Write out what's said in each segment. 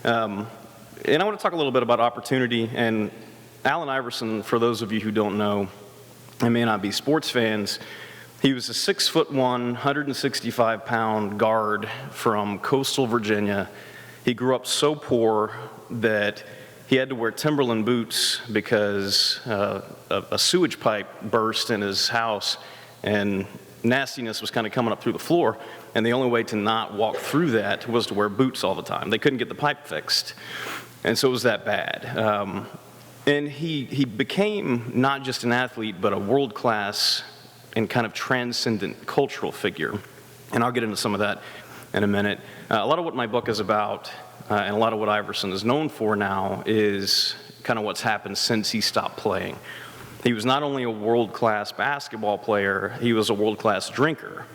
And I want to talk a little bit about opportunity. And Allen Iverson, for those of you who don't know, and may not be sports fans, he was a 6'1", 165-pound guard from coastal Virginia. He grew up so poor that he had to wear Timberland boots because a sewage pipe burst in his house, and nastiness was kind of coming up through the floor, and the only way to not walk through that was to wear boots all the time. They couldn't get the pipe fixed, and so it was that bad. And he became not just an athlete, but a world-class and kind of transcendent cultural figure, and I'll get into some of that in a minute. A lot of what my book is about, and a lot of what Iverson is known for now, is kind of what's happened since he stopped playing. He was not only a world-class basketball player, he was a world-class drinker.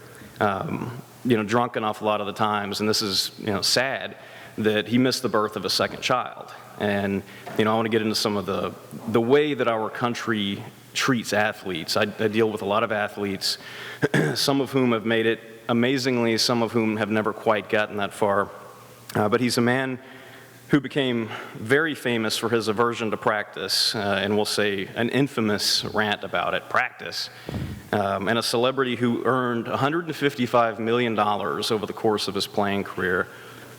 Drunk enough a lot of the times, and this is, sad, that he missed the birth of a second child. And, I want to get into some of the way that our country treats athletes. I deal with a lot of athletes, some of whom have made it amazingly, some of whom have never quite gotten that far. But he's a man who became very famous for his aversion to practice, and we'll say an infamous rant about it, practice, and a celebrity who earned $155 million over the course of his playing career.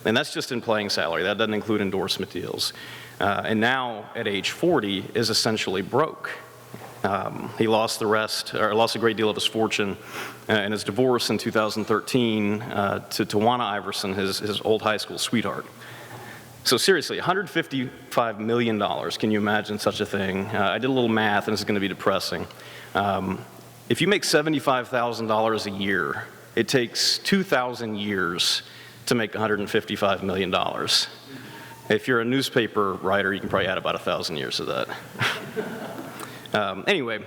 And that's just in playing salary. That doesn't include endorsement deals. And now, at age 40, is essentially broke. He lost a great deal of his fortune in his divorce in 2013 to Tawana Iverson, his old high school sweetheart. So seriously, $155 million. Can you imagine such a thing? I did a little math, and this is going to be depressing. If you make $75,000 a year, it takes 2,000 years to make $155 million. If you're a newspaper writer, you can probably add about 1,000 years to that. Anyway,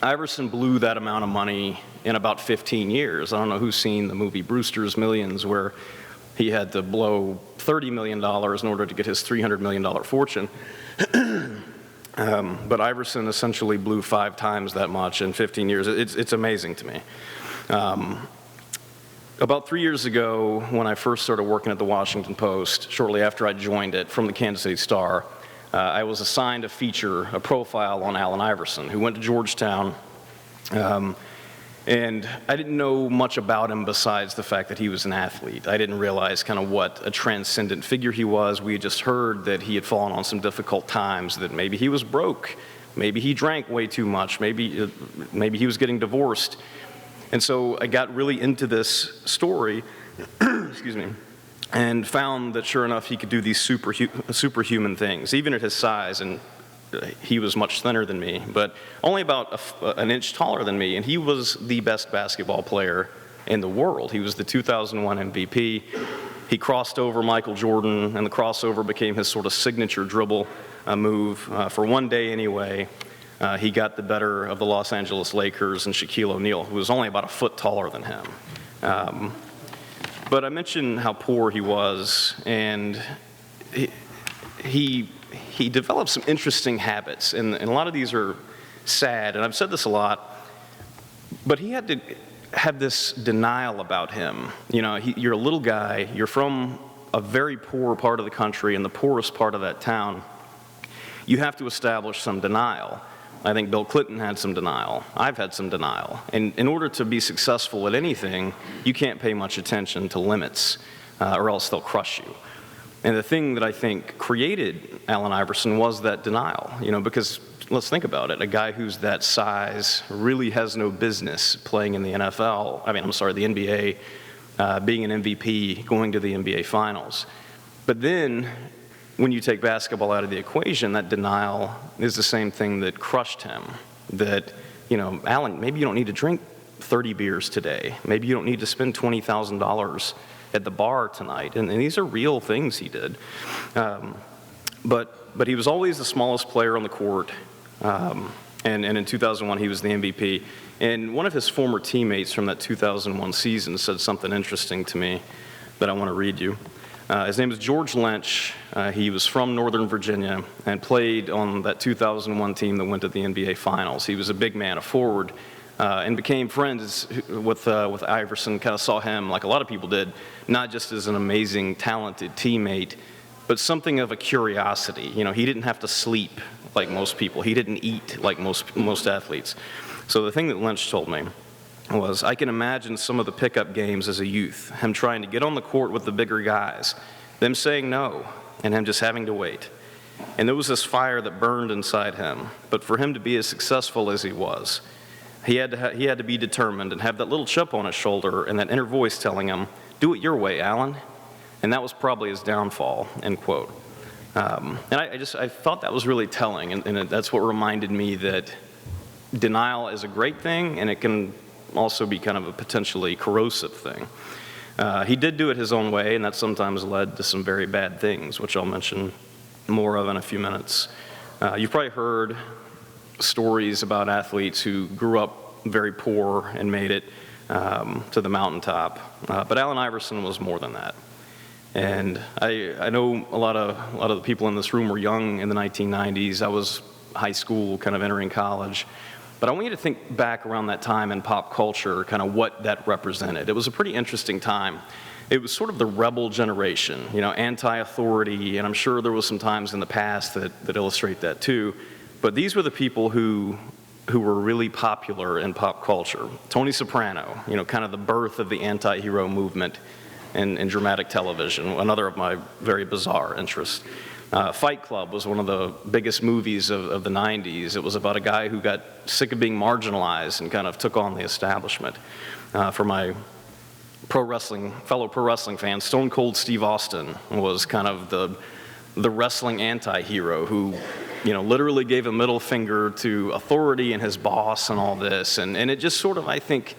Iverson blew that amount of money in about 15 years. I don't know who's seen the movie Brewster's Millions, where he had to blow $30 million in order to get his $300 million fortune. But Iverson essentially blew 5 times that much in 15 years. It's amazing to me. About 3 years ago, when I first started working at the Washington Post, shortly after I joined it from the Kansas City Star, I was assigned a profile on Allen Iverson, who went to Georgetown. And I didn't know much about him besides the fact that he was an athlete. I didn't realize kind of what a transcendent figure he was. We had just heard that he had fallen on some difficult times, that maybe he was broke, maybe he drank way too much, maybe he was getting divorced. And so I got really into this story, excuse me, and found that sure enough he could do these superhuman things, even at his size. And he was much thinner than me, but only about an inch taller than me, and he was the best basketball player in the world. He was the 2001 MVP. He crossed over Michael Jordan, and the crossover became his sort of signature dribble move. For one day anyway, he got the better of the Los Angeles Lakers and Shaquille O'Neal, who was only about a foot taller than him. But I mentioned how poor he was, and he developed some interesting habits, and a lot of these are sad, and I've said this a lot, but he had to have this denial about him. You're a little guy, you're from a very poor part of the country, in the poorest part of that town. You have to establish some denial. I think Bill Clinton had some denial. I've had some denial. And in order to be successful at anything, you can't pay much attention to limits, or else they'll crush you. And the thing that I think created Allen Iverson was that denial, because let's think about it. A guy who's that size really has no business playing in the the NBA, being an MVP, going to the NBA Finals. But then, when you take basketball out of the equation, that denial is the same thing that crushed him. That, Allen, maybe you don't need to drink 30 beers today. Maybe you don't need to spend $20,000 at the bar tonight, and these are real things he did. But he was always the smallest player on the court, and in 2001 he was the MVP. And one of his former teammates from that 2001 season said something interesting to me that I want to read you. His name is George Lynch. He was from Northern Virginia and played on that 2001 team that went to the NBA Finals. He was a big man, a forward, and became friends with Iverson. Kind of saw him, like a lot of people did, not just as an amazing, talented teammate, but something of a curiosity. He didn't have to sleep like most people. He didn't eat like most athletes. So the thing that Lynch told me was, I can imagine some of the pickup games as a youth, him trying to get on the court with the bigger guys, them saying no, and him just having to wait. And there was this fire that burned inside him. But for him to be as successful as he was, he had to be determined and have that little chip on his shoulder and that inner voice telling him, "Do it your way, Allen." And that was probably his downfall, end quote. And I thought that was really telling, and that's what reminded me that denial is a great thing, and it can also be kind of a potentially corrosive thing. He did do it his own way, and that sometimes led to some very bad things, which I'll mention more of in a few minutes. You've probably heard stories about athletes who grew up very poor and made it to the mountaintop. But Allen Iverson was more than that. And I know a lot of the people in this room were young in the 1990s. I was high school, kind of entering college. But I want you to think back around that time in pop culture, kind of what that represented. It was a pretty interesting time. It was sort of the rebel generation, anti-authority, and I'm sure there was some times in the past that illustrate that too. But these were the people who were really popular in pop culture. Tony Soprano, kind of the birth of the anti-hero movement in dramatic television, another of my very bizarre interests. Fight Club was one of the biggest movies of the 90s. It was about a guy who got sick of being marginalized and kind of took on the establishment. For my fellow pro wrestling fans, Stone Cold Steve Austin was kind of the wrestling anti-hero who, literally gave a middle finger to authority and his boss and all this. And it just sort of, I think,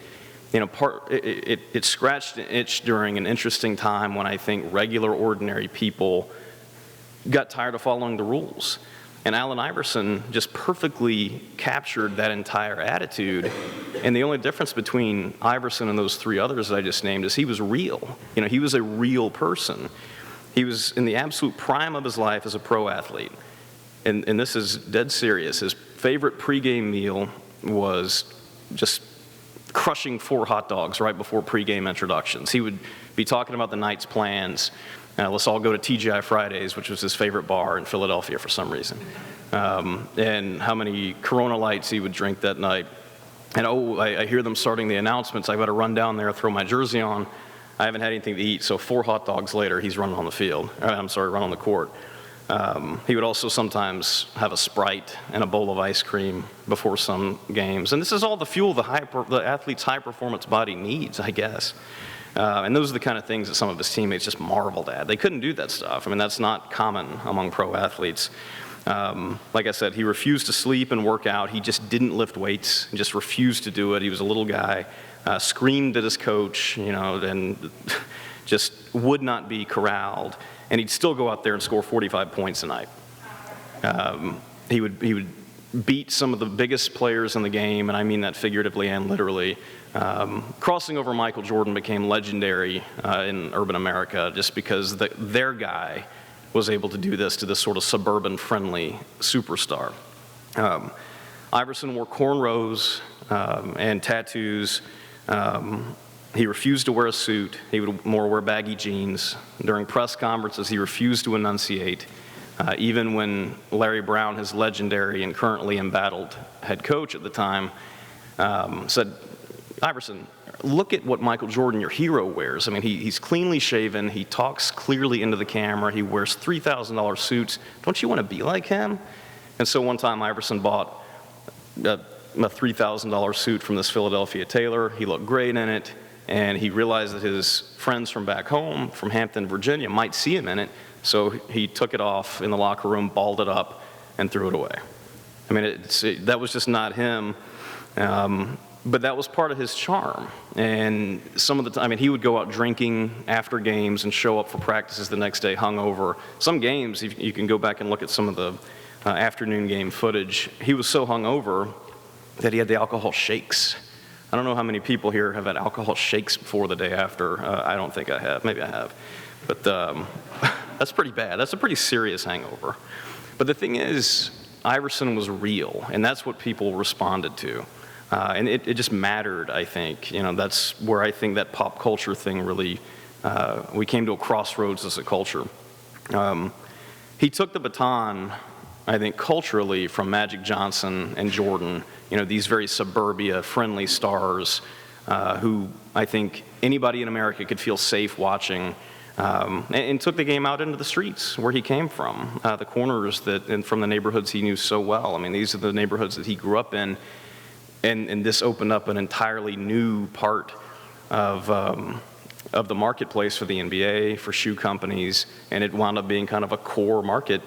it scratched an itch during an interesting time when I think regular, ordinary people got tired of following the rules. And Allen Iverson just perfectly captured that entire attitude. And the only difference between Iverson and those three others that I just named is he was real. He was a real person. He was in the absolute prime of his life as a pro athlete. And this is dead serious. His favorite pregame meal was just crushing 4 hot dogs right before pregame introductions. He would be talking about the night's plans. Let's all go to TGI Fridays, which was his favorite bar in Philadelphia for some reason. And how many Corona Lights he would drink that night. And I hear them starting the announcements. I better run down there, throw my jersey on. I haven't had anything to eat, so 4 hot dogs later, he's running on the field. Running on the court. He would also sometimes have a Sprite and a bowl of ice cream before some games. And this is all the fuel the athlete's high-performance body needs, I guess. And those are the kind of things that some of his teammates just marveled at. They couldn't do that stuff. That's not common among pro athletes. Like I said, he refused to sleep and work out. He just didn't lift weights. He just refused to do it. He was a little guy, screamed at his coach, and just would not be corralled. And he'd still go out there and score 45 points a night. He would beat some of the biggest players in the game, and I mean that figuratively and literally. Crossing over Michael Jordan became legendary in urban America just because their guy was able to do this to this sort of suburban-friendly superstar. Iverson wore cornrows and tattoos. He refused to wear a suit. He would more wear baggy jeans. During press conferences, he refused to enunciate. Even when Larry Brown, his legendary and currently embattled head coach at the time, said, "Iverson, look at what Michael Jordan, your hero, wears. He's cleanly shaven. He talks clearly into the camera. He wears $3,000 suits. Don't you want to be like him?" And so one time Iverson bought a $3,000 suit from this Philadelphia tailor. He looked great in it. And he realized that his friends from back home, from Hampton, Virginia, might see him in it. So he took it off in the locker room, balled it up, and threw it away. That was just not him. But that was part of his charm. And some of the time, he would go out drinking after games and show up for practices the next day hungover. Some games, you can go back and look at some of the afternoon game footage. He was so hungover that he had the alcohol shakes. I don't know how many people here have had alcohol shakes before the day after. I don't think I have. Maybe I have. But that's pretty bad. That's a pretty serious hangover. But the thing is, Iverson was real, and that's what people responded to. And it just mattered, I think. That's where I think that pop culture thing really, we came to a crossroads as a culture. he took the baton, I think, culturally from Magic Johnson and Jordan, these very suburbia-friendly stars who I think anybody in America could feel safe watching, and took the game out into the streets where he came from, the corners and from the neighborhoods he knew so well. I mean, these are the neighborhoods that he grew up in, and this opened up an entirely new part of the marketplace for the NBA, for shoe companies, and it wound up being kind of a core market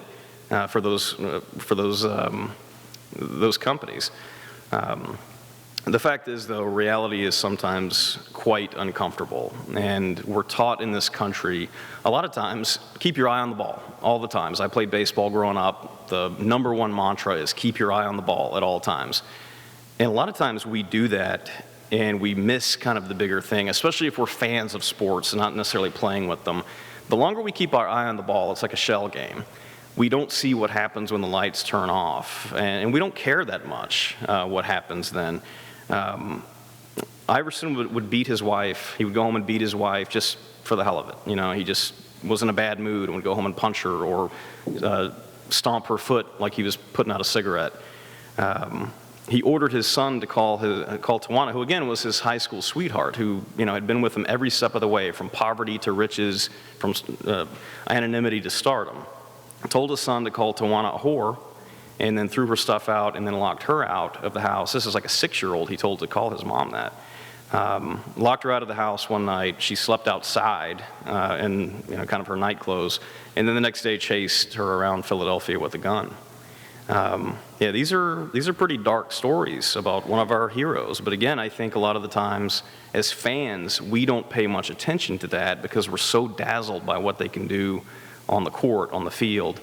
for those companies. The fact is, though, reality is sometimes quite uncomfortable, and we're taught in this country a lot of times, keep your eye on the ball, all the times. I played baseball growing up. The number one mantra is keep your eye on the ball at all times. And a lot of times we do that, and we miss kind of the bigger thing, especially if we're fans of sports and not necessarily playing with them. The longer we keep our eye on the ball, it's like a shell game. We don't see what happens when the lights turn off, and we don't care that much what happens then. Iverson would beat his wife. He would go home and beat his wife just for the hell of it. He just was in a bad mood and would go home and punch her or stomp her foot like he was putting out a cigarette. He ordered his son to call Tawana, who again was his high school sweetheart, who had been with him every step of the way, from poverty to riches, from anonymity to stardom. Told his son to call Tawana a whore, and then threw her stuff out and then locked her out of the house. This is like a 6-year-old he told to call his mom that. Locked her out of the house one night. She slept outside in kind of her night clothes, and then the next day chased her around Philadelphia with a gun. These are pretty dark stories about one of our heroes. But again, I think a lot of the times as fans, we don't pay much attention to that because we're so dazzled by what they can do on the court, on the field.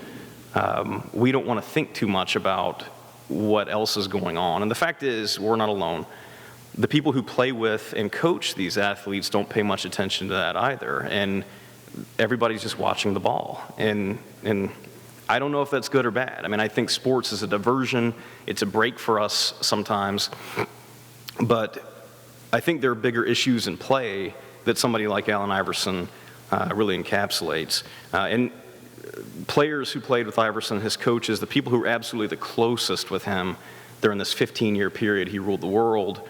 We don't want to think too much about what else is going on. And the fact is, we're not alone. The people who play with and coach these athletes don't pay much attention to that either. And everybody's just watching the ball. And I don't know if that's good or bad. I mean, I think sports is a diversion. It's a break for us sometimes. But I think there are bigger issues in play that somebody like Allen Iverson really encapsulates. And players who played with Iverson, his coaches, the people who were absolutely the closest with him during this 15-year period he ruled the world,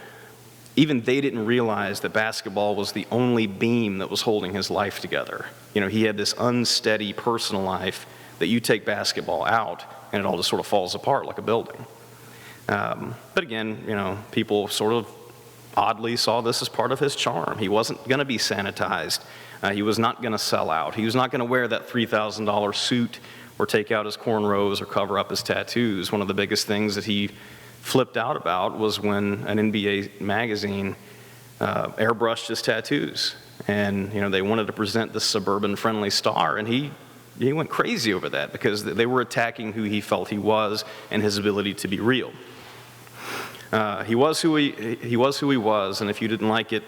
even they didn't realize that basketball was the only beam that was holding his life together. He had this unsteady personal life that you take basketball out and it all just sort of falls apart like a building. But again, people sort of oddly saw this as part of his charm. He wasn't going to be sanitized. He was not going to sell out. He was not going to wear that $3,000 suit or take out his cornrows or cover up his tattoos. One of the biggest things that he flipped out about was when an NBA magazine airbrushed his tattoos. And, they wanted to present this suburban-friendly star, and he went crazy over that because they were attacking who he felt he was and his ability to be real. He was who he was, and if you didn't like it,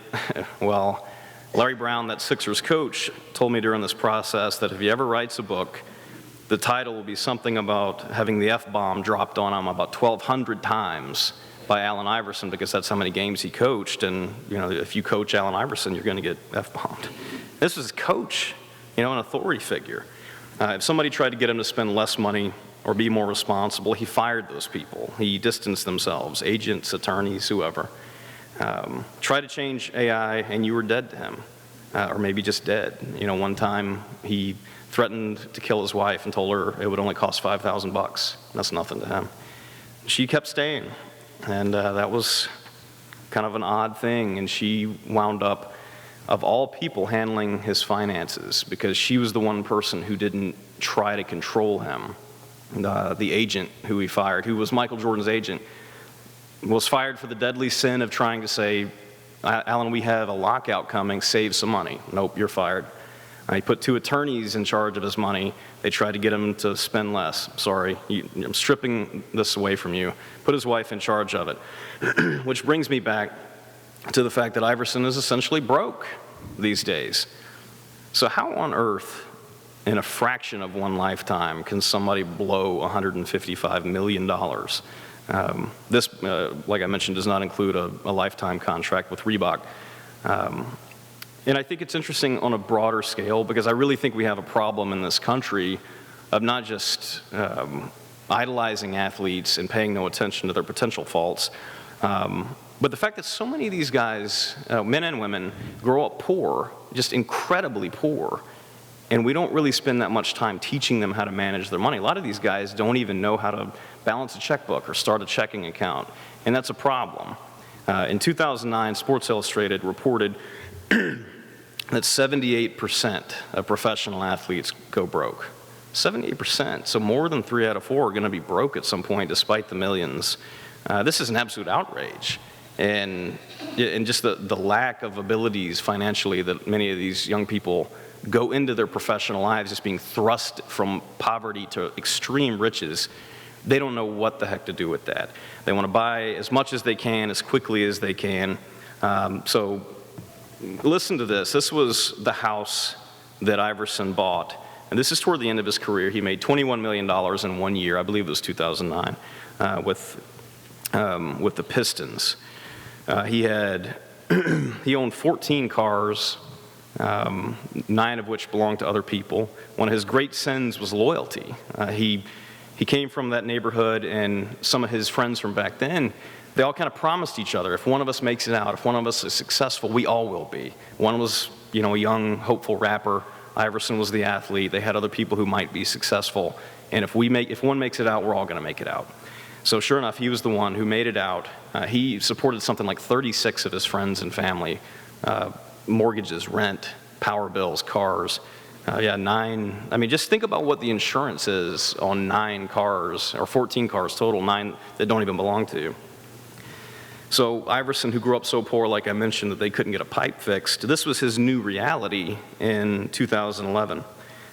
well, Larry Brown, that Sixers coach, told me during this process that if he ever writes a book, the title will be something about having the F-bomb dropped on him about 1,200 times by Allen Iverson, because that's how many games he coached. And, if you coach Allen Iverson, you're going to get F-bombed. This was his coach, an authority figure. If somebody tried to get him to spend less money or be more responsible, he fired those people. He distanced themselves, agents, attorneys, whoever. Try to change AI and you were dead to him, or maybe just dead. One time he threatened to kill his wife and told her it would only cost $5,000. That's nothing to him. She kept staying, and that was kind of an odd thing, and she wound up, of all people, handling his finances because she was the one person who didn't try to control him. The agent who he fired, who was Michael Jordan's agent, was fired for the deadly sin of trying to say, Allen, we have a lockout coming, save some money. Nope, you're fired. He put 2 attorneys in charge of his money. They tried to get him to spend less. Sorry, I'm stripping this away from you. Put his wife in charge of it. Which brings me back to the fact that Iverson is essentially broke these days. So how on earth, in a fraction of one lifetime, can somebody blow $155 million? This, like I mentioned, does not include a lifetime contract with Reebok. And I think it's interesting on a broader scale because I really think we have a problem in this country of not just idolizing athletes and paying no attention to their potential faults, but the fact that so many of these guys, men and women, grow up poor, just incredibly poor, and we don't really spend that much time teaching them how to manage their money. A lot of these guys don't even know how to balance a checkbook or start a checking account, and that's a problem. In 2009, Sports Illustrated reported that 78% of professional athletes go broke. 78%, so more than 3 out of 4 are going to be broke at some point despite the millions. This is an absolute outrage. And just the lack of abilities financially that many of these young people go into their professional lives just being thrust from poverty to extreme riches, they don't know what the heck to do with that. They want to buy as much as they can, as quickly as they can. So listen to this. This was the house that Iverson bought. And this is toward the end of his career. He made $21 million in 1 year. I believe it was 2009 with the Pistons. He owned 14 cars, 9 of which belonged to other people. One of his great sins was loyalty. He came from that neighborhood, and some of his friends from back then, they all kind of promised each other, if one of us makes it out, if one of us is successful, we all will be. One was, a young, hopeful rapper. Iverson was the athlete. They had other people who might be successful. And if one makes it out, we're all going to make it out. So sure enough, he was the one who made it out. He supported something like 36 of his friends and family. Mortgages, rent, power bills, cars. 9. I mean, just think about what the insurance is on 9 cars, or 14 cars total, 9 that don't even belong to you. So Iverson, who grew up so poor, like I mentioned, that they couldn't get a pipe fixed, this was his new reality in 2011.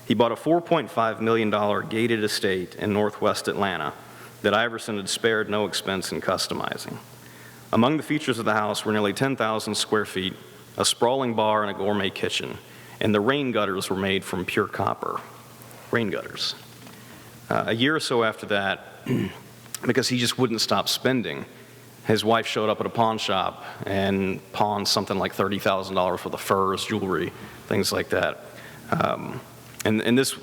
He bought a $4.5 million gated estate in northwest Atlanta that Iverson had spared no expense in customizing. Among the features of the house were nearly 10,000 square feet, a sprawling bar, and a gourmet kitchen. And the rain gutters were made from pure copper. Rain gutters. A year or so after that, because he just wouldn't stop spending, his wife showed up at a pawn shop and pawned something like $30,000 for the furs, jewelry, things like that. And this,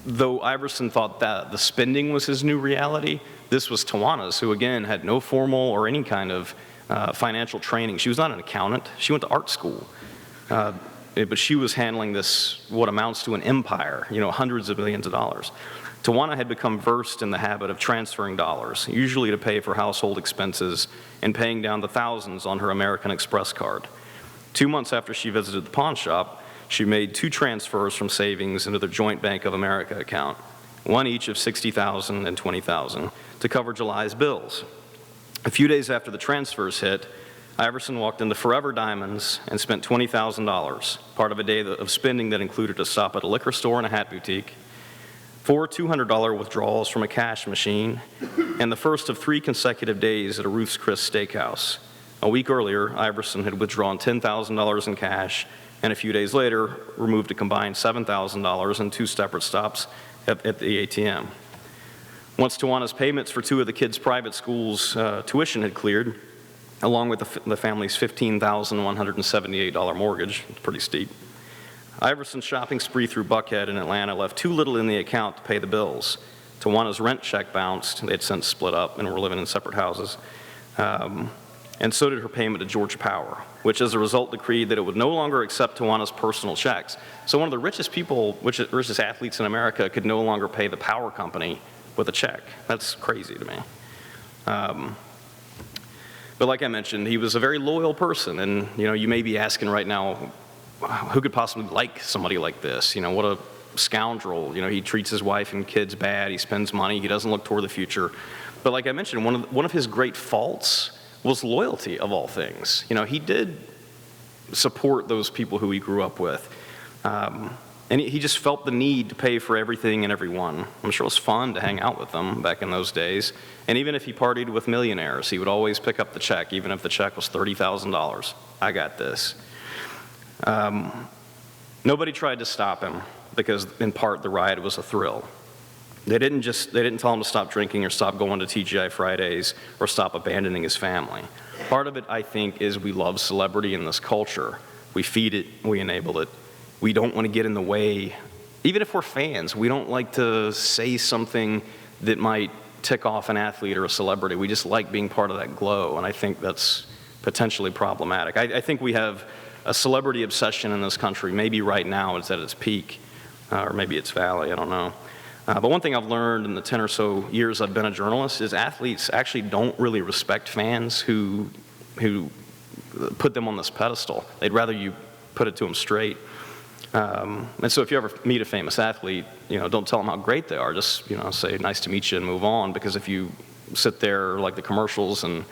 though Iverson thought that the spending was his new reality, this was Tawana's, who again had no formal or any kind of financial training. She was not an accountant. She went to art school. But she was handling this, what amounts to an empire, hundreds of millions of dollars. Tawana had become versed in the habit of transferring dollars, usually to pay for household expenses, and paying down the thousands on her American Express card. 2 months after she visited the pawn shop, she made 2 transfers from savings into their joint Bank of America account, one each of $60,000 and $20,000, to cover July's bills. A few days after the transfers hit, Iverson walked into Forever Diamonds and spent $20,000, part of a day of spending that included a stop at a liquor store and a hat boutique, 4 $200 withdrawals from a cash machine, and the first of 3 consecutive days at a Ruth's Chris Steakhouse. A week earlier, Iverson had withdrawn $10,000 in cash, and a few days later, removed a combined $7,000 in 2 separate stops at the ATM. Once Tawana's payments for 2 of the kids' private schools' tuition had cleared, along with the family's $15,178 mortgage, it's pretty steep, Iverson's shopping spree through Buckhead in Atlanta left too little in the account to pay the bills. Tawana's rent check bounced. They'd since split up and were living in separate houses. And so did her payment to Georgia Power, which as a result decreed that it would no longer accept Tawana's personal checks. So one of the richest athletes in America could no longer pay the power company with a check. That's crazy to me. But like I mentioned, he was a very loyal person, and you may be asking right now, who could possibly like somebody like this? What a scoundrel. He treats his wife and kids bad. He spends money. He doesn't look toward the future. But like I mentioned, one of his great faults was loyalty, of all things. He did support those people who he grew up with. And he just felt the need to pay for everything and everyone. I'm sure it was fun to hang out with them back in those days. And even if he partied with millionaires, he would always pick up the check, even if the check was $30,000. I got this. Nobody tried to stop him because, in part, the ride was a thrill. They didn't tell him to stop drinking or stop going to TGI Fridays or stop abandoning his family. Part of it, I think, is we love celebrity in this culture. We feed it, we enable it. We don't want to get in the way even if we're fans, we don't like to say something that might tick off an athlete or a celebrity. We just like being part of that glow, and I think that's potentially problematic. I think we have a celebrity obsession in this country. Maybe right now it's at its peak, or maybe it's valley, I don't know. But one thing I've learned in the 10 or so years I've been a journalist is athletes actually don't really respect fans who put them on this pedestal. They'd rather you put it to them straight. And so if you ever meet a famous athlete, don't tell them how great they are. Just, say, nice to meet you and move on. Because if you sit there like the commercials and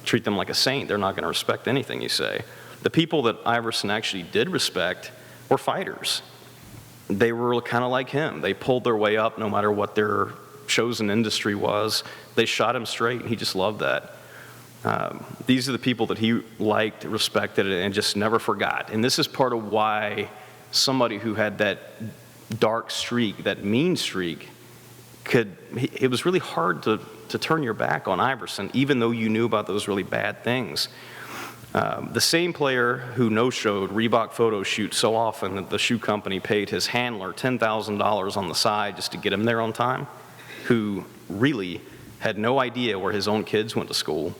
treat them like a saint, they're not going to respect anything you say. The people that Iverson actually did respect were fighters. They were kind of like him. They pulled their way up no matter what their chosen industry was. They shot him straight, and he just loved that. These are the people that he liked, respected, and just never forgot. And this is part of why somebody who had that dark streak, that mean streak, it was really hard to turn your back on Iverson, even though you knew about those really bad things. The same player who no-showed Reebok photo shoot so often that the shoe company paid his handler $10,000 on the side just to get him there on time, who really had no idea where his own kids went to school,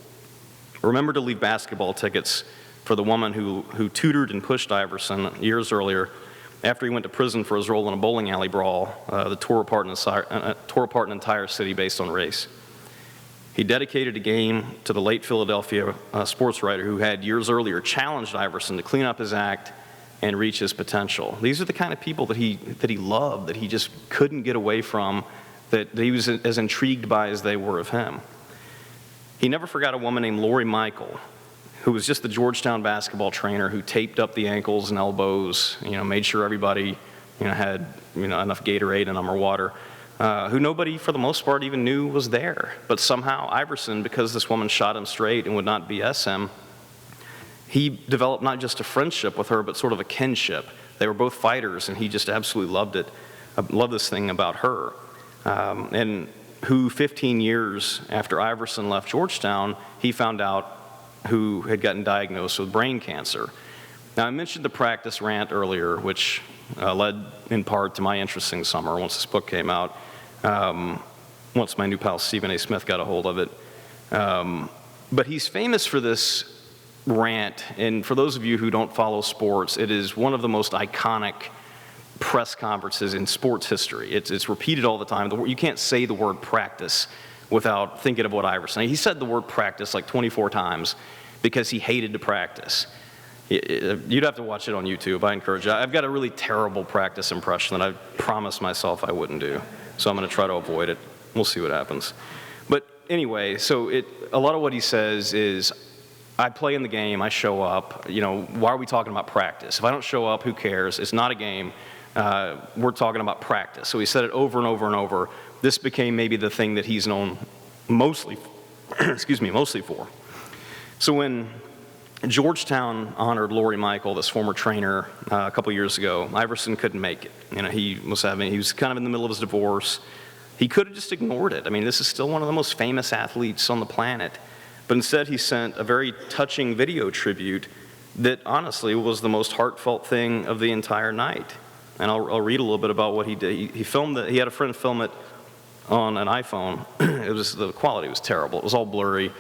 remembered to leave basketball tickets for the woman who tutored and pushed Iverson years earlier after he went to prison for his role in a bowling alley brawl that tore apart an entire city based on race. He dedicated a game to the late Philadelphia sports writer who had years earlier challenged Iverson to clean up his act and reach his potential. These are the kind of people that he loved, that he just couldn't get away from, that he was as intrigued by as they were of him. He never forgot a woman named Lori Michael, who was just the Georgetown basketball trainer who taped up the ankles and elbows, made sure everybody, had, enough Gatorade and or water, who nobody, for the most part, even knew was there. But somehow Iverson, because this woman shot him straight and would not BS him, he developed not just a friendship with her, but sort of a kinship. They were both fighters, and he just absolutely loved it, loved this thing about her. And who 15 years after Iverson left Georgetown, he found out who had gotten diagnosed with brain cancer. Now, I mentioned the practice rant earlier, which led in part to my interest in summer once this book came out, once my new pal Stephen A. Smith got a hold of it. But he's famous for this rant, and for those of you who don't follow sports, it is one of the most iconic press conferences in sports history. It's repeated all the time. You can't say the word practice without thinking of what Iverson. He said the word practice like 24 times because he hated to practice. You'd have to watch it on YouTube. I encourage you. I've got a really terrible practice impression that I promised myself I wouldn't do, so I'm going to try to avoid it. We'll see what happens. But anyway, so a lot of what he says is, I play in the game, I show up, why are we talking about practice? If I don't show up, who cares? It's not a game. We're talking about practice. So he said it over and over and over. This became maybe the thing that he's known mostly for. So when Georgetown honored Lori Michael, this former trainer, a couple years ago, Iverson couldn't make it. He was kind of in the middle of his divorce. He could have just ignored it. This is still one of the most famous athletes on the planet. But instead, he sent a very touching video tribute that honestly was the most heartfelt thing of the entire night. And I'll read a little bit about what he did. He filmed it. He had a friend film it on an iPhone. The quality was terrible. It was all blurry,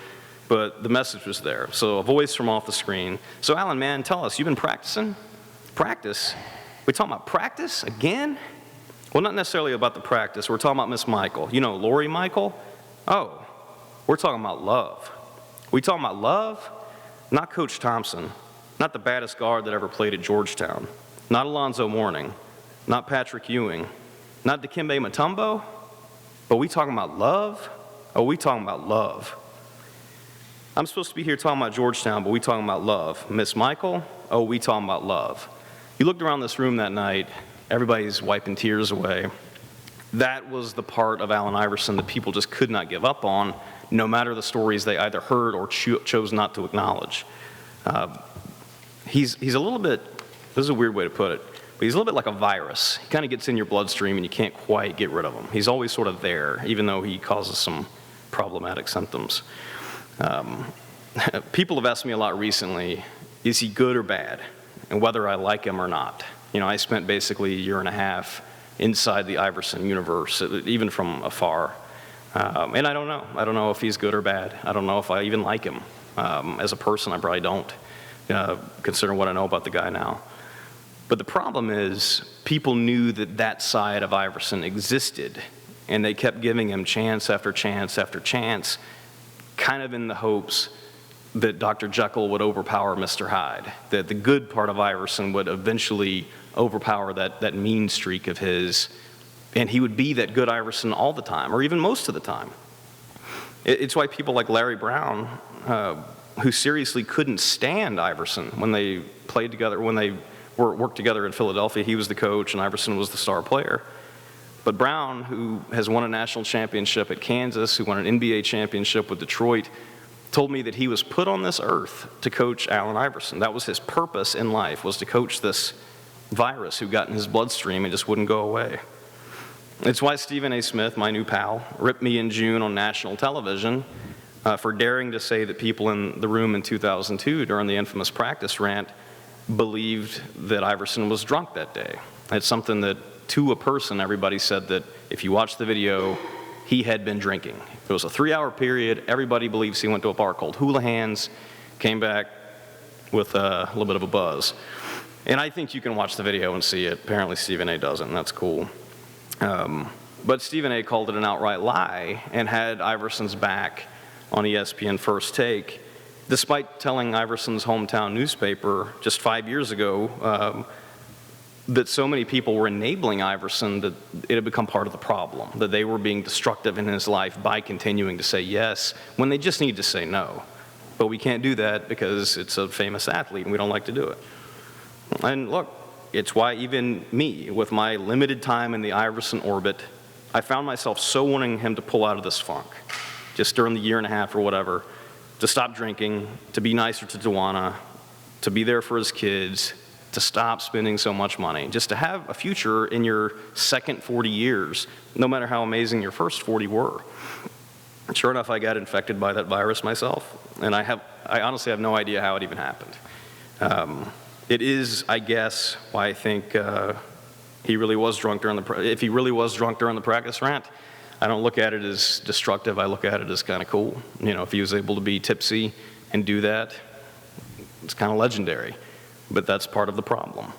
but the message was there. So a voice from off the screen. So Alan, man, tell us, you've been practicing? Practice? We talking about practice again? Well, not necessarily about the practice. We're talking about Miss Michael. Lori Michael? Oh, we're talking about love. We talking about love? Not Coach Thompson. Not the baddest guard that ever played at Georgetown. Not Alonzo Mourning. Not Patrick Ewing. Not Dikembe Mutombo. But we talking about love? Oh, we talking about love. I'm supposed to be here talking about Georgetown, but we talking about love. Miss Michael? Oh, we talking about love. You looked around this room that night, everybody's wiping tears away. That was the part of Allen Iverson that people just could not give up on, no matter the stories they either heard or chose not to acknowledge. He's a little bit, this is a weird way to put it, but he's a little bit like a virus. He kind of gets in your bloodstream and you can't quite get rid of him. He's always sort of there, even though he causes some problematic symptoms. People have asked me a lot recently, is he good or bad? And whether I like him or not. I spent basically a year and a half inside the Iverson universe, even from afar. And I don't know. I don't know if he's good or bad. I don't know if I even like him. As a person, I probably don't, considering what I know about the guy now. But the problem is, people knew that that side of Iverson existed, and they kept giving him chance after chance after chance, kind of in the hopes that Dr. Jekyll would overpower Mr. Hyde, that the good part of Iverson would eventually overpower that mean streak of his, and he would be that good Iverson all the time, or even most of the time. It's why people like Larry Brown, who seriously couldn't stand Iverson when they played together, when they worked together in Philadelphia. He was the coach and Iverson was the star player. But Brown, who has won a national championship at Kansas, who won an NBA championship with Detroit, told me that he was put on this earth to coach Allen Iverson. That was his purpose in life, was to coach this virus who got in his bloodstream and just wouldn't go away. It's why Stephen A. Smith, my new pal, ripped me in June on national television for daring to say that people in the room in 2002 during the infamous practice rant believed that Iverson was drunk that day. It's something that, to a person, everybody said that if you watch the video, he had been drinking. It was a 3-hour period. Everybody believes he went to a bar called Houlihan's, came back with a little bit of a buzz. And I think you can watch the video and see it. Apparently Stephen A. doesn't, and that's cool. But Stephen A. called it an outright lie and had Iverson's back on ESPN First Take, despite telling Iverson's hometown newspaper just 5 years ago that so many people were enabling Iverson that it had become part of the problem, that they were being destructive in his life by continuing to say yes when they just need to say no. But we can't do that because it's a famous athlete and we don't like to do it. And look, it's why even me, with my limited time in the Iverson orbit, I found myself so wanting him to pull out of this funk, just during the year and a half or whatever, to stop drinking, to be nicer to Duana, to be there for his kids, to stop spending so much money, just to have a future in your second 40 years, no matter how amazing your first 40 were. Sure enough, I got infected by that virus myself, and I honestly have no idea how it even happened. It is, I guess, why I think he really was drunk if he really was drunk during the practice rant, I don't look at it as destructive. I look at it as kind of cool. If he was able to be tipsy and do that, it's kind of legendary. But that's part of the problem.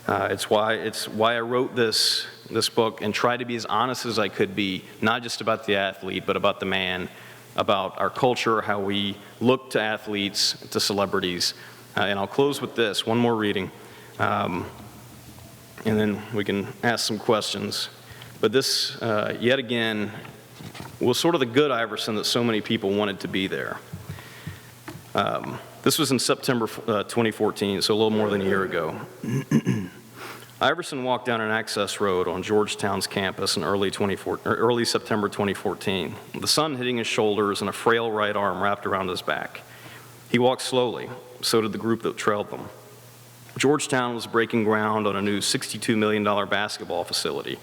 It's why I wrote this book and tried to be as honest as I could be, not just about the athlete, but about the man, about our culture, how we look to athletes, to celebrities. And I'll close with this, one more reading, and then we can ask some questions. But this, yet again, was sort of the good Iverson that so many people wanted to be there. This was in September 2014, so a little more than a year ago. Iverson walked down an access road on Georgetown's campus in early September 2014, the sun hitting his shoulders and a frail right arm wrapped around his back. He walked slowly, so did the group that trailed them. Georgetown was breaking ground on a new $62 million basketball facility,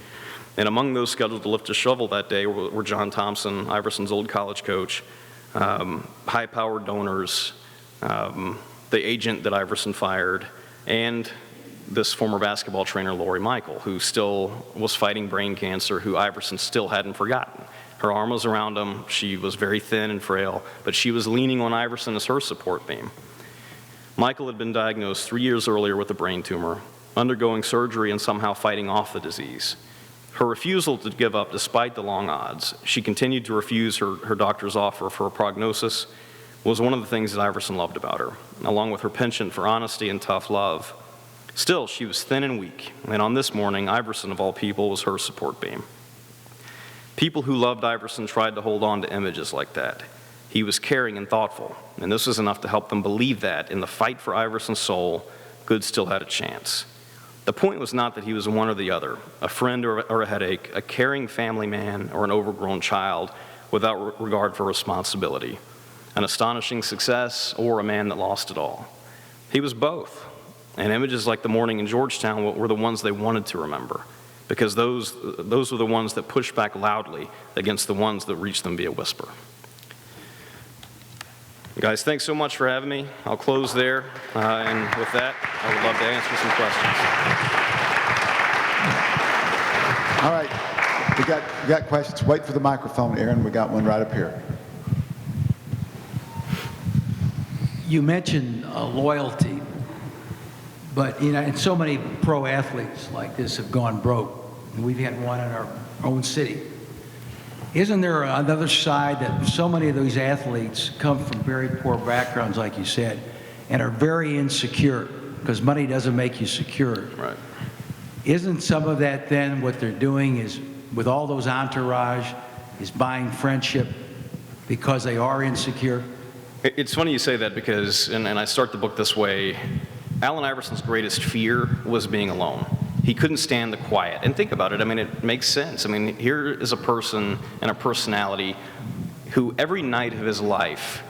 and among those scheduled to lift a shovel that day were John Thompson, Iverson's old college coach, high-powered donors, the agent that Iverson fired, and this former basketball trainer, Lori Michael, who still was fighting brain cancer, who Iverson still hadn't forgotten. Her arm was around him. She was very thin and frail, but she was leaning on Iverson as her support beam. Michael had been diagnosed 3 years earlier with a brain tumor, undergoing surgery and somehow fighting off the disease. Her refusal to give up despite the long odds, she continued to refuse her doctor's offer for a prognosis, was one of the things that Iverson loved about her, along with her penchant for honesty and tough love. Still, she was thin and weak, and on this morning, Iverson, of all people, was her support beam. People who loved Iverson tried to hold on to images like that. He was caring and thoughtful, and this was enough to help them believe that, in the fight for Iverson's soul, good still had a chance. The point was not that he was one or the other, a friend or a headache, a caring family man or an overgrown child without regard for responsibility, an astonishing success or a man that lost it all. He was both, and images like the morning in Georgetown were the ones they wanted to remember, because those were the ones that pushed back loudly against the ones that reached them via whisper. Guys, thanks so much for having me. I'll close there, and with that, I would love to answer some questions. All right, we got questions. Wait for the microphone, Aaron. We got one right up here. You mentioned loyalty, but and so many pro athletes like this have gone broke. We've had one in our own city. Isn't there another side that so many of these athletes come from very poor backgrounds, like you said, and are very insecure because money doesn't make you secure? Right. Isn't some of that then what they're doing is, with all those entourage, is buying friendship because they are insecure? It's funny you say that because, and I start the book this way, Allen Iverson's greatest fear was being alone. He couldn't stand the quiet. And think about it, I mean, it makes sense. I mean, here is a person and a personality who every night of his life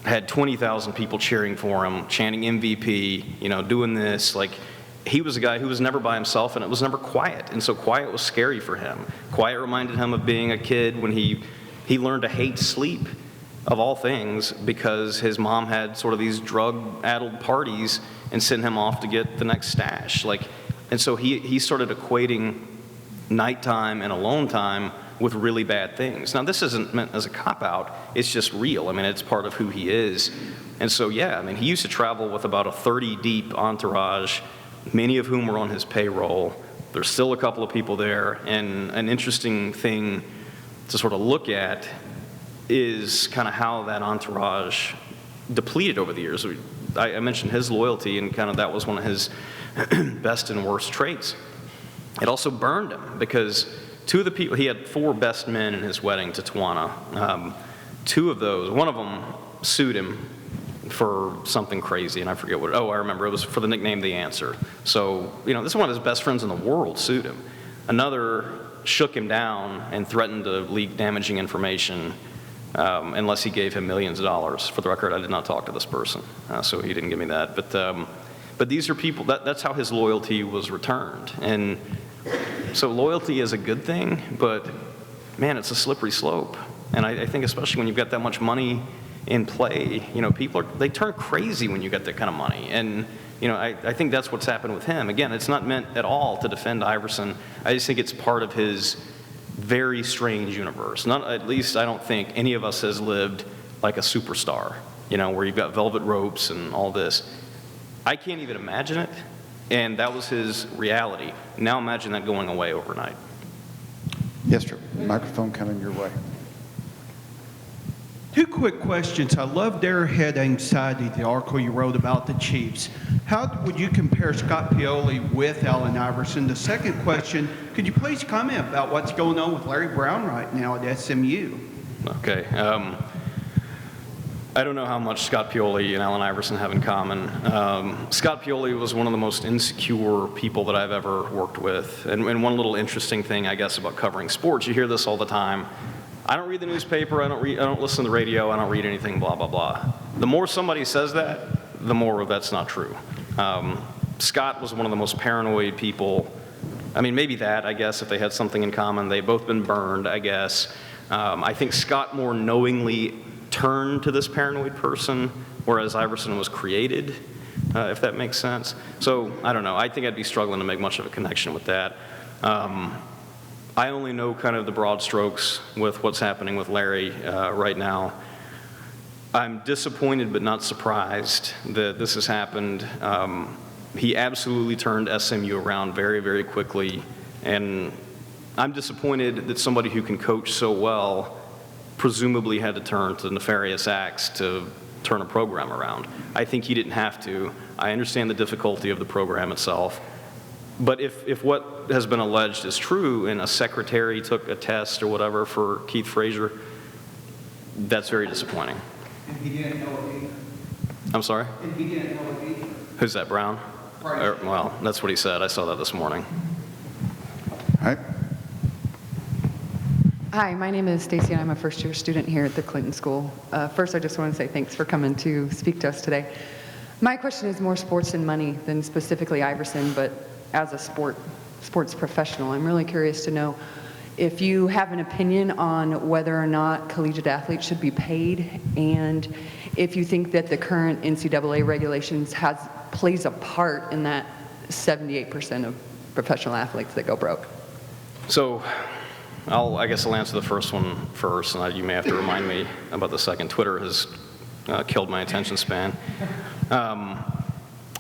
had 20,000 people cheering for him, chanting MVP, doing this. Like, he was a guy who was never by himself, and it was never quiet. And so quiet was scary for him. Quiet reminded him of being a kid when he learned to hate sleep, of all things, because his mom had sort of these drug-addled parties and sent him off to get the next stash. And so he started equating nighttime and alone time with really bad things. Now, this isn't meant as a cop-out. It's just real. I mean, it's part of who he is. And so, yeah, I mean, he used to travel with about a 30-deep entourage, many of whom were on his payroll. There's still a couple of people there. And an interesting thing to sort of look at is kind of how that entourage depleted over the years. I mentioned his loyalty, and kind of that was one of his best and worst traits. It also burned him because two of the people, he had 4 best men in his wedding to Tawana. 2 of those, one of them sued him for something crazy, and I forget what, I remember, it was for the nickname The Answer. So, this is one of his best friends in the world sued him. Another shook him down and threatened to leak damaging information unless he gave him millions of dollars. For the record, I did not talk to this person, so he didn't give me that. But these are people, that's how his loyalty was returned. And so loyalty is a good thing, but man, it's a slippery slope. And I think especially when you've got that much money in play, people they turn crazy when you get that kind of money. And I think that's what's happened with him. Again, it's not meant at all to defend Iverson. I just think it's part of his very strange universe. At least I don't think any of us has lived like a superstar, where you've got velvet ropes and all this. I can't even imagine it, and that was his reality. Now imagine that going away overnight. Yes, sir. Microphone coming your way. 2 quick questions. I loved Airhead Anxiety, the article you wrote about the Chiefs. How would you compare Scott Pioli with Allen Iverson? The second question, could you please comment about what's going on with Larry Brown right now at SMU? Okay. I don't know how much Scott Pioli and Allen Iverson have in common. Scott Pioli was one of the most insecure people that I've ever worked with. And one little interesting thing, I guess, about covering sports, you hear this all the time. I don't read the newspaper, I don't listen to the radio, I don't read anything, blah, blah, blah. The more somebody says that, the more that's not true. Scott was one of the most paranoid people. I mean, maybe that, I guess, if they had something in common. They've both been burned, I guess. I think Scott more knowingly turned to this paranoid person, whereas Iverson was created, if that makes sense. So, I don't know. I think I'd be struggling to make much of a connection with that. I only know kind of the broad strokes with what's happening with Larry right now. I'm disappointed but not surprised that this has happened. He absolutely turned SMU around very, very quickly, and I'm disappointed that somebody who can coach so well presumably had to turn to nefarious acts to turn a program around. I think he didn't have to. I understand the difficulty of the program itself. But if what has been alleged is true and a secretary took a test or whatever for Keith Frazier, that's very disappointing. And he didn't know it either. I'm sorry? And he didn't know it either. Who's that, Brown? Right. Well, that's what he said. I saw that this morning. All right. Hi, my name is Stacy, and I'm a first-year student here at the Clinton School. First, I just want to say thanks for coming to speak to us today. My question is more sports and money than specifically Iverson, but as a sports professional, I'm really curious to know if you have an opinion on whether or not collegiate athletes should be paid, and if you think that the current NCAA regulations plays a part in that 78% of professional athletes that go broke. So I guess I'll answer the first one first, and you may have to remind me about the second. Twitter has killed my attention span.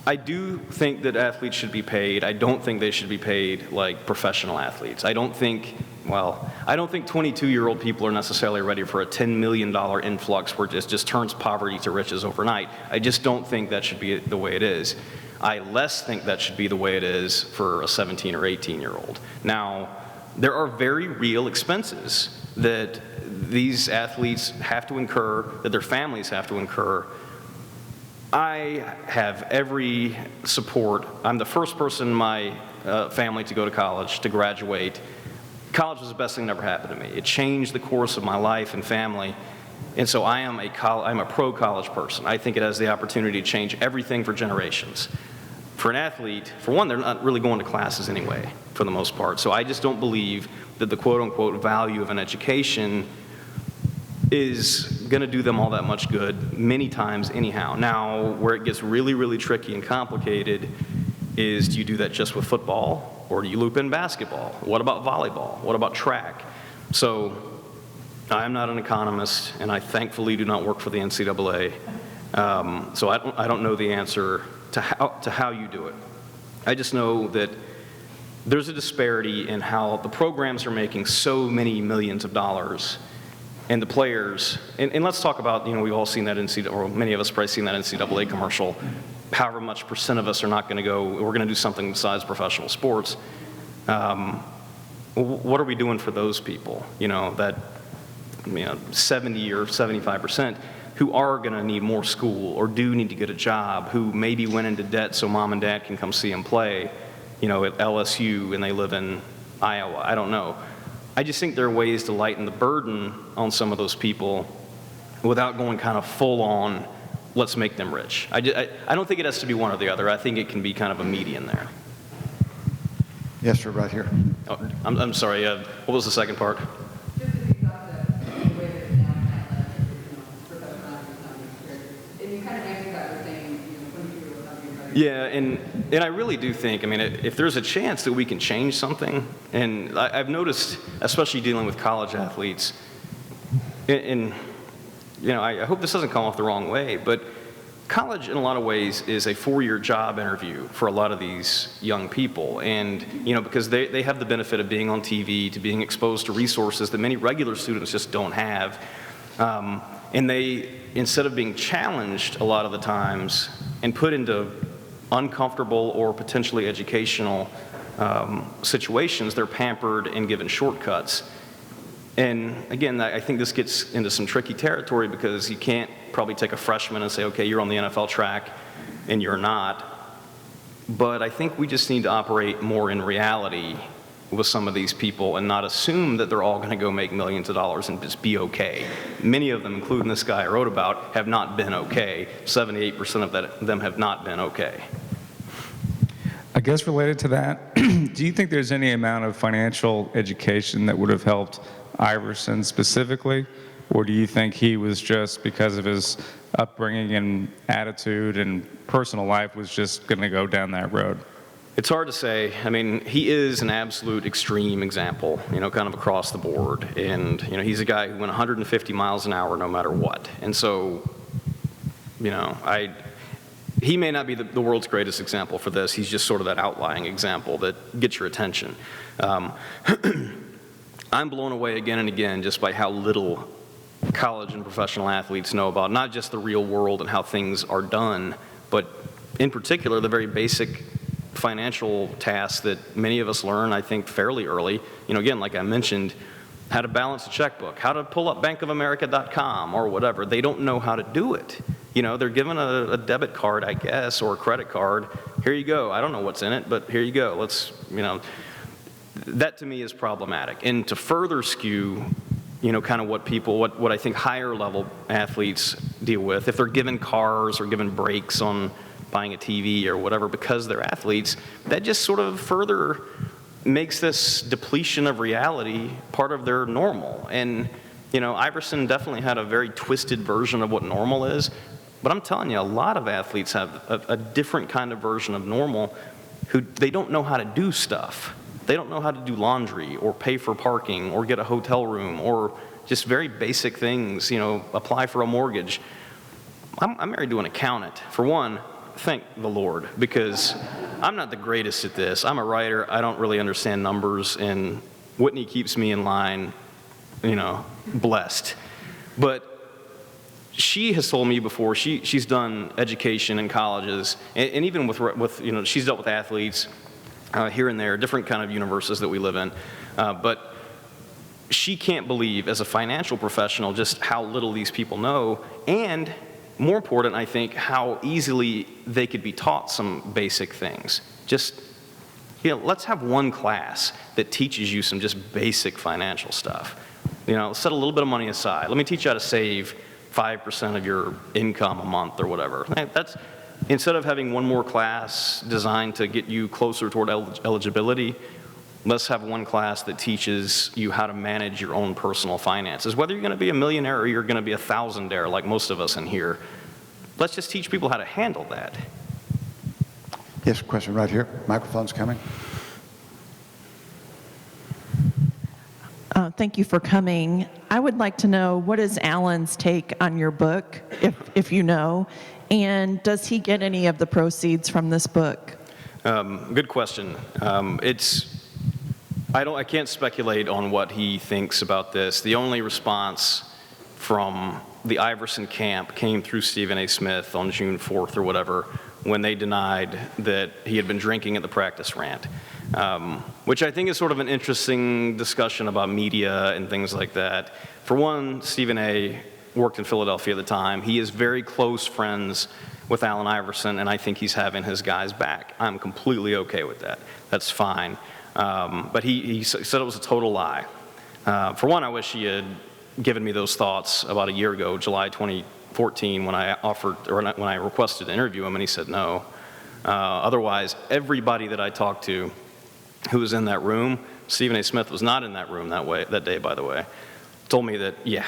I do think that athletes should be paid. I don't think they should be paid like professional athletes. I don't think 22-year-old people are necessarily ready for a $10 million influx where it just turns poverty to riches overnight. I just don't think that should be the way it is. I less think that should be the way it is for a 17 or 18-year-old. Now, there are very real expenses that these athletes have to incur, that their families have to incur. I have every support. I'm the first person in my family to go to college, to graduate. College was the best thing that ever happened to me. It changed the course of my life and family. And so I'm a pro-college person. I think it has the opportunity to change everything for generations. For an athlete, for one, they're not really going to classes anyway, for the most part. So I just don't believe that the quote-unquote value of an education is going to do them all that much good many times anyhow. Now, where it gets really, really tricky and complicated is, do you do that just with football, or do you loop in basketball? What about volleyball? What about track? So I'm not an economist, and I thankfully do not work for the NCAA. So I don't know the answer to how you do it. I just know that there's a disparity in how the programs are making so many millions of dollars, and the players, and let's talk about, we've all seen that or many of us probably seen that NCAA commercial. However much percent of us are not going to go, we're going to do something besides professional sports. What are we doing for those people? That 70 or 75% who are going to need more school or do need to get a job, who maybe went into debt so mom and dad can come see them play, at LSU, and they live in Iowa. I don't know. I just think there are ways to lighten the burden on some of those people without going kind of full on, let's make them rich. I don't think it has to be one or the other. I think it can be kind of a median there. Yes, sir, right here. Oh, I'm sorry, what was the second part? Just if you thought that the way that it's now kind of professional athletes, and you kind of answered that with saying, 22 or something. Yeah, and I really do think, if there's a chance that we can change something, and I've noticed, especially dealing with college athletes, and I hope this doesn't come off the wrong way, but college in a lot of ways is a 4-year job interview for a lot of these young people, and because they have the benefit of being on TV, to being exposed to resources that many regular students just don't have, and they, instead of being challenged a lot of the times and put into uncomfortable or potentially educational situations, they're pampered and given shortcuts. And again, I think this gets into some tricky territory, because you can't probably take a freshman and say, okay, you're on the NFL track, and you're not. But I think we just need to operate more in reality with some of these people and not assume that they're all going to go make millions of dollars and just be okay. Many of them, including this guy I wrote about, have not been okay. 78% of them have not been okay. I guess related to that, do you think there's any amount of financial education that would have helped Iverson specifically? Or do you think he was just, because of his upbringing and attitude and personal life, was just going to go down that road? It's hard to say. He is an absolute extreme example, kind of across the board. And, he's a guy who went 150 miles an hour no matter what. And so, he may not be the world's greatest example for this. He's just sort of that outlying example that gets your attention. I'm blown away again and again just by how little college and professional athletes know about not just the real world and how things are done, but in particular the very basic financial tasks that many of us learn, I think, fairly early. Again, like I mentioned, how to balance a checkbook, how to pull up bankofamerica.com or whatever. They don't know how to do it. They're given a debit card, I guess, or a credit card. Here you go. I don't know what's in it, but here you go. That to me is problematic. And to further skew, kind of what I think higher level athletes deal with, if they're given cars or given breaks on buying a TV or whatever because they're athletes, that just sort of further makes this depletion of reality part of their normal. And, Iverson definitely had a very twisted version of what normal is, but I'm telling you, a lot of athletes have a different kind of version of normal, who they don't know how to do stuff. They don't know how to do laundry or pay for parking or get a hotel room or just very basic things, apply for a mortgage. I'm married to an accountant. For one, thank the Lord, because I'm not the greatest at this. I'm a writer. I don't really understand numbers, and Whitney keeps me in line, blessed. But she has told me before, she's done education in colleges, and even with she's dealt with athletes here and there, different kind of universes that we live in. But she can't believe, as a financial professional, just how little these people know, and more important, I think, how easily they could be taught some basic things. Just, let's have one class that teaches you some just basic financial stuff. Set a little bit of money aside. Let me teach you how to save 5% of your income a month or whatever. That's, instead of having one more class designed to get you closer toward eligibility, let's have one class that teaches you how to manage your own personal finances. Whether you're going to be a millionaire or you're going to be a thousandaire like most of us in here, let's just teach people how to handle that. Yes, question right here. Microphone's coming. Thank you for coming. I would like to know, what is Allen's take on your book, if you know, and does he get any of the proceeds from this book? Good question. I can't speculate on what he thinks about this. The only response from the Iverson camp came through Stephen A. Smith on June 4th or whatever, when they denied that he had been drinking at the practice rant, which I think is sort of an interesting discussion about media and things like that. For one, Stephen A. worked in Philadelphia at the time. He is very close friends with Allen Iverson, and I think he's having his guys back. I'm completely okay with that. That's fine. But he said it was a total lie. For one, I wish he had given me those thoughts about a year ago, July 2014, when I requested to interview him, and he said no. Otherwise, everybody that I talked to who was in that room, Stephen A. Smith was not in that room that day, by the way, told me that, yeah,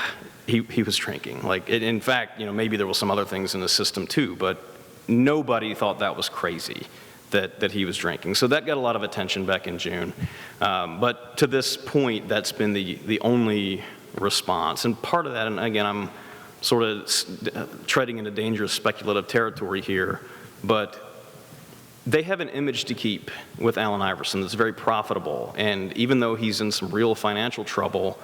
he was drinking. In fact, maybe there was some other things in the system too, but nobody thought that was crazy, that he was drinking. So that got a lot of attention back in June. But to this point, that's been the only response. And part of that, and again, I'm sort of treading into dangerous speculative territory here, but they have an image to keep with Allen Iverson that's very profitable. And even though he's in some real financial trouble,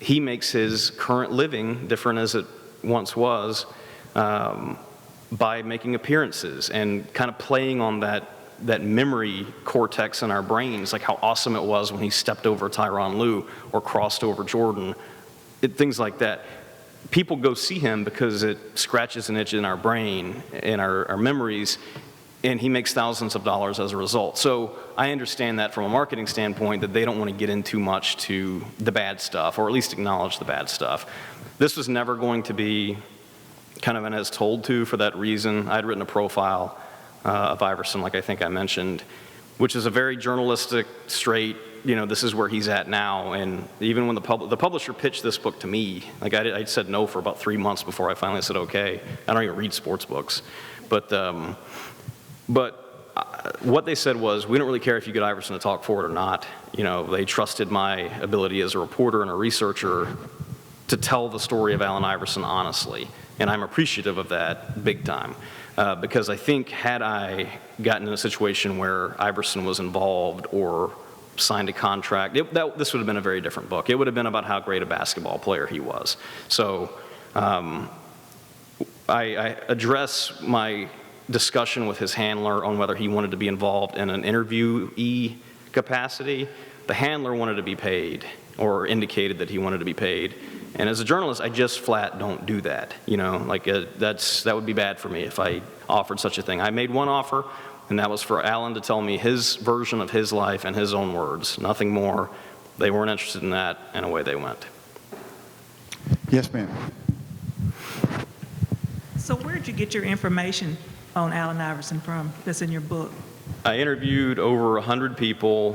he makes his current living, different as it once was, by making appearances and kind of playing on that memory cortex in our brains, like how awesome it was when he stepped over Tyronn Lue or crossed over Jordan, things like that. People go see him because it scratches an itch in our brain, in our memories, and he makes thousands of dollars as a result. So I understand that from a marketing standpoint, that they don't want to get in too much to the bad stuff, or at least acknowledge the bad stuff. This was never going to be kind of an as told to for that reason. I'd written a profile of Iverson, like I think I mentioned, which is a very journalistic, straight, this is where he's at now. And even when the publisher pitched this book to me, I said no for about 3 months before I finally said okay. I don't even read sports books. But what they said was, we don't really care if you get Iverson to talk for it or not. They trusted my ability as a reporter and a researcher to tell the story of Allen Iverson honestly. And I'm appreciative of that big time. Because I think had I gotten in a situation where Iverson was involved or signed a contract, this would have been a very different book. It would have been about how great a basketball player he was. So I address my discussion with his handler on whether he wanted to be involved in an interviewee capacity. The handler wanted to be paid, or indicated that he wanted to be paid. And as a journalist, I just flat don't do that. That would be bad for me if I offered such a thing. I made one offer, and that was for Allen to tell me his version of his life and his own words, nothing more. They weren't interested in that, and away they went. Yes, ma'am. So where did you get your information on Allen Iverson from that's in your book? I interviewed over 100 people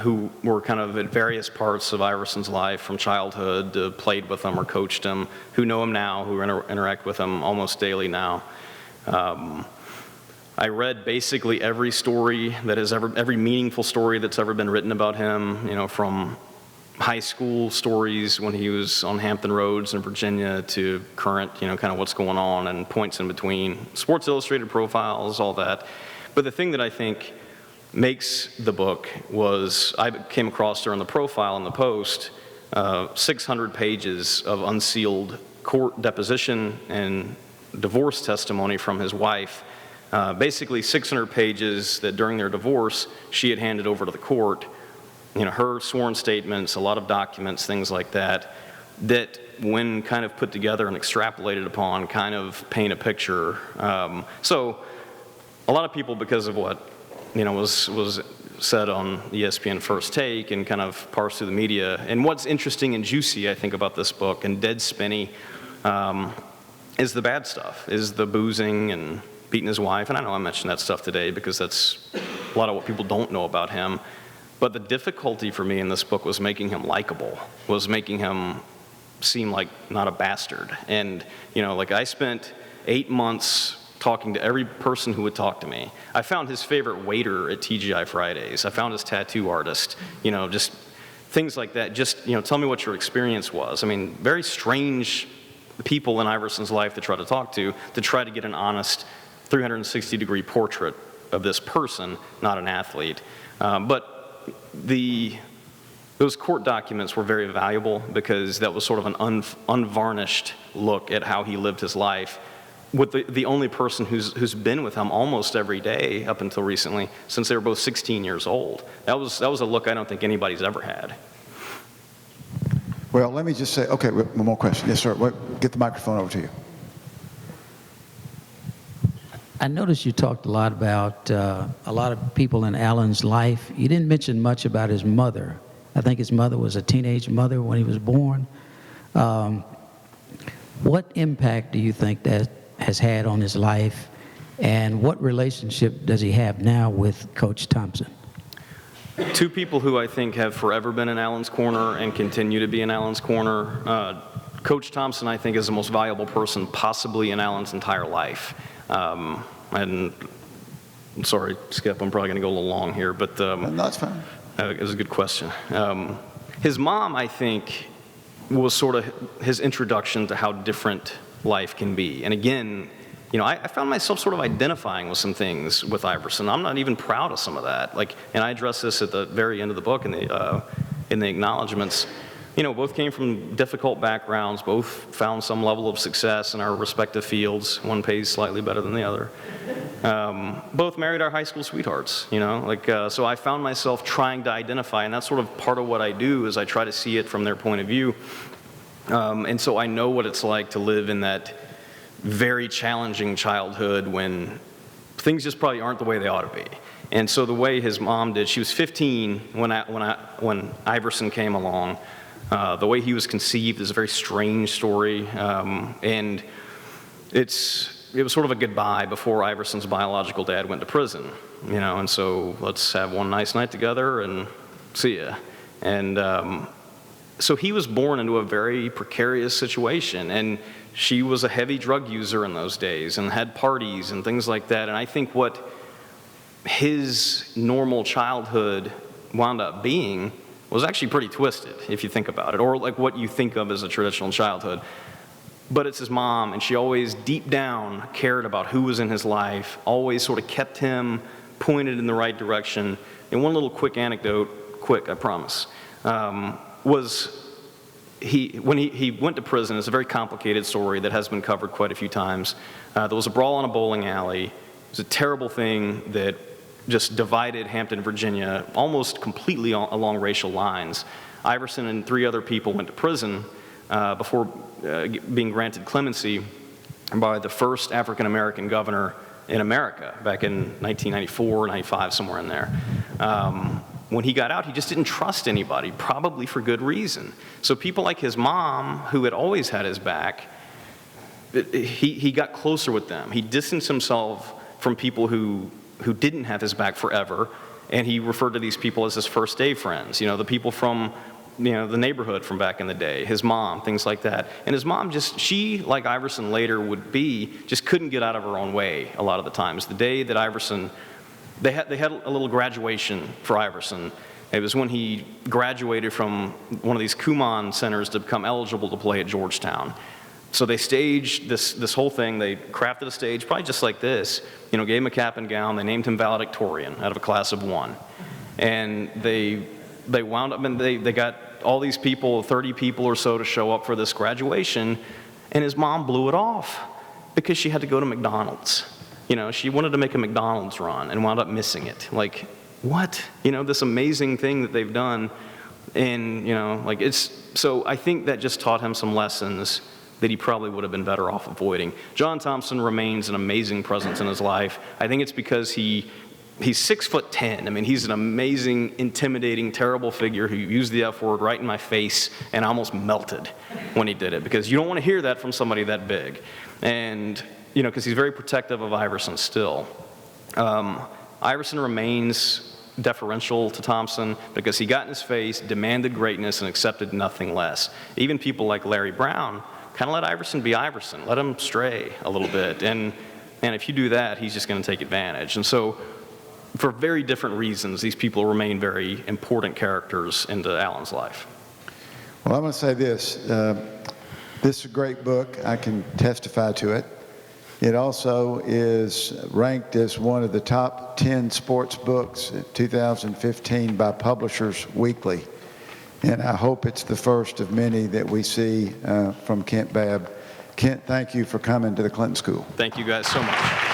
who were kind of at various parts of Iverson's life, from childhood to played with him or coached him, who know him now, who interact with him almost daily now. I read basically every story that has every meaningful story that's ever been written about him, from high school stories when he was on Hampton Roads in Virginia to current, kind of what's going on and points in between, Sports Illustrated profiles, all that. But the thing that I think makes the book was, I came across during the profile in the Post, 600 pages of unsealed court deposition and divorce testimony from his wife. Basically 600 pages that during their divorce, she had handed over to the court. Her sworn statements, a lot of documents, things like that, that when kind of put together and extrapolated upon, kind of paint a picture. So a lot of people, because of what, was said on ESPN First Take and kind of parsed through the media, and what's interesting and juicy, I think, about this book, and dead spinny, is the bad stuff, is the boozing and beating his wife. And I know I mentioned that stuff today because that's a lot of what people don't know about him. But the difficulty for me in this book was making him likable, was making him seem like not a bastard. And, I spent 8 months talking to every person who would talk to me. I found his favorite waiter at TGI Fridays. I found his tattoo artist, just things like that. Just, tell me what your experience was. I mean, very strange people in Iverson's life to try to talk to try to get an honest 360-degree portrait of this person, not an athlete. But those court documents were very valuable because that was sort of an unvarnished look at how he lived his life with the only person who's been with him almost every day up until recently, since they were both 16 years old. That was a look I don't think anybody's ever had. Well, let me just say, okay, one more question. Yes, sir. Get the microphone over to you. I noticed you talked a lot about a lot of people in Allen's life. You didn't mention much about his mother. I think his mother was a teenage mother when he was born. What impact do you think that has had on his life, and what relationship does he have now with Coach Thompson? Two people who I think have forever been in Allen's corner and continue to be in Allen's corner. Coach Thompson, I think, is the most valuable person possibly in Allen's entire life. And I'm sorry, Skip, I'm probably going to go a little long here, but No, that's fine. It was a good question. His mom, I think, was sort of his introduction to how different life can be. And again, I found myself sort of identifying with some things with Iverson. I'm not even proud of some of that. And I address this at the very end of the book in the acknowledgments. Both came from difficult backgrounds, both found some level of success in our respective fields. One pays slightly better than the other. Both married our high school sweethearts, so I found myself trying to identify, and that's sort of part of what I do, is I try to see it from their point of view. And so I know what it's like to live in that very challenging childhood when things just probably aren't the way they ought to be. And so the way his mom did, she was 15 when Iverson came along. The way he was conceived is a very strange story, and it was sort of a goodbye before Iverson's biological dad went to prison, and so let's have one nice night together and see ya. And so he was born into a very precarious situation, and she was a heavy drug user in those days and had parties and things like that. And I think what his normal childhood wound up being was actually pretty twisted, if you think about it, or like what you think of as a traditional childhood. But it's his mom, and she always deep down cared about who was in his life, always sort of kept him pointed in the right direction. And one little quick anecdote, quick, I promise, was when he went to prison. It's a very complicated story that has been covered quite a few times. There was a brawl in a bowling alley. It was a terrible thing that just divided Hampton, Virginia, almost completely along racial lines. Iverson and 3 other people went to prison before being granted clemency by the first African-American governor in America back in 1994, 95, somewhere in there. When he got out, he just didn't trust anybody, probably for good reason. So people like his mom, who had always had his back, he got closer with them. He distanced himself from people who didn't have his back forever, and he referred to these people as his first day friends. The people from the neighborhood from back in the day, his mom, things like that. And his mom she, like Iverson later would be, just couldn't get out of her own way a lot of the times. The day that Iverson, they had a little graduation for Iverson. It was when he graduated from one of these Kumon centers to become eligible to play at Georgetown. So they staged this whole thing. They crafted a stage, probably just like this. Gave him a cap and gown. They named him valedictorian out of a class of 1. And they wound up, and they got all these people, 30 people or so, to show up for this graduation. And his mom blew it off because she had to go to McDonald's. She wanted to make a McDonald's run and wound up missing it. Like, what? This amazing thing that they've done. And, so I think that just taught him some lessons that he probably would have been better off avoiding. John Thompson remains an amazing presence in his life. I think it's because he's 6'10". I mean, he's an amazing, intimidating, terrible figure who used the F word right in my face and almost melted when he did it, because you don't want to hear that from somebody that big. And, because he's very protective of Iverson still. Iverson remains deferential to Thompson because he got in his face, demanded greatness, and accepted nothing less. Even people like Larry Brown kind of let Iverson be Iverson, let him stray a little bit. And if you do that, he's just going to take advantage. And so, for very different reasons, these people remain very important characters into Allen's life. Well, I'm going to say this. This is a great book. I can testify to it. It also is ranked as one of the top 10 sports books in 2015 by Publishers Weekly. And I hope it's the first of many that we see from Kent Babb. Kent, thank you for coming to the Clinton School. Thank you guys so much.